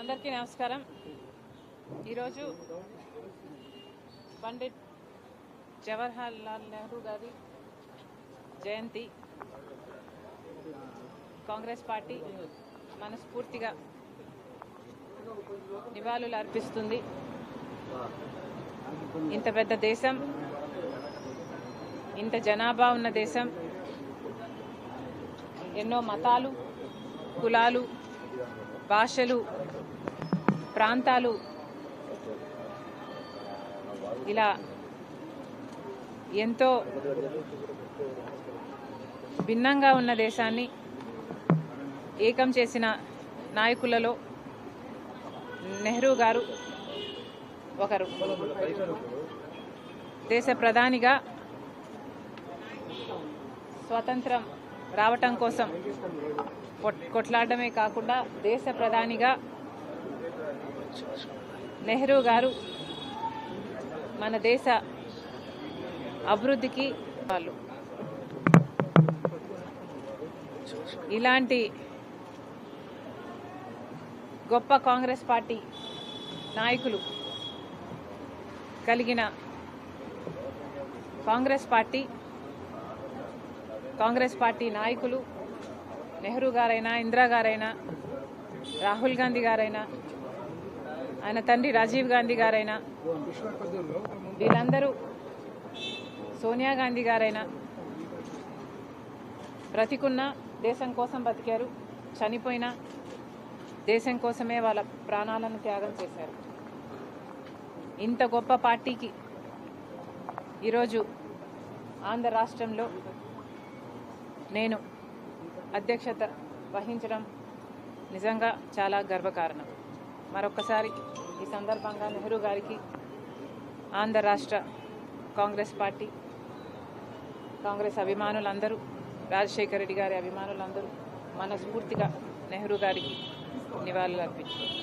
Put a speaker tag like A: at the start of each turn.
A: అందరికీ నమస్కారం. ఈరోజు పండిట్ జవహర్ లాల్ నెహ్రూ గారి జయంతి. కాంగ్రెస్ పార్టీ మనస్ఫూర్తిగా నివాళులు అర్పిస్తుంది. ఇంత పెద్ద దేశం, ఇంత జనాభా ఉన్న దేశం, ఎన్నో మతాలు, కులాలు, భాషలు, ప్రాంతాలు ఇలా ఎంతో భిన్నంగా ఉన్న దేశాన్ని ఏకం చేసిన నాయకులలో నెహ్రూ గారు ఒకరు. దేశ ప్రధానిగా స్వతంత్రం రావటం కోసం కొట్లాడమే కాకుండా దేశ ప్రధానిగా నెహ్రూ గారు మన దేశ అభివృద్ధికి వాళ్ళు ఇలాంటి గొప్ప కాంగ్రెస్ పార్టీ నాయకులు కలిగిన కాంగ్రెస్ పార్టీ నాయకులు నెహ్రూ గారైనా, ఇందిరా గారైనా, రాహుల్ గాంధీ గారైనా, ఆయన తండ్రి రాజీవ్ గాంధీ గారైనా, వీళ్ళందరూ, సోనియా గాంధీ గారైనా బ్రతికున్న దేశం కోసం బతికారు, చనిపోయినా దేశం కోసమే వాళ్ళ ప్రాణాలను త్యాగం చేశారు. ఇంత గొప్ప పార్టీకి ఈరోజు ఆంధ్ర రాష్ట్రంలో నేను అధ్యక్షత వహించడం నిజంగా చాలా గర్వకారణం. మరొక్కసారి ఈ సందర్భంగా నెహ్రూ గారికి, ఆంధ్ర రాష్ట్ర కాంగ్రెస్ పార్టీ, కాంగ్రెస్ అభిమానులందరూ, రాజశేఖర రెడ్డి గారి అభిమానులందరూ మనస్ఫూర్తిగా నెహ్రూ గారికి నివాళులు అర్పించారు.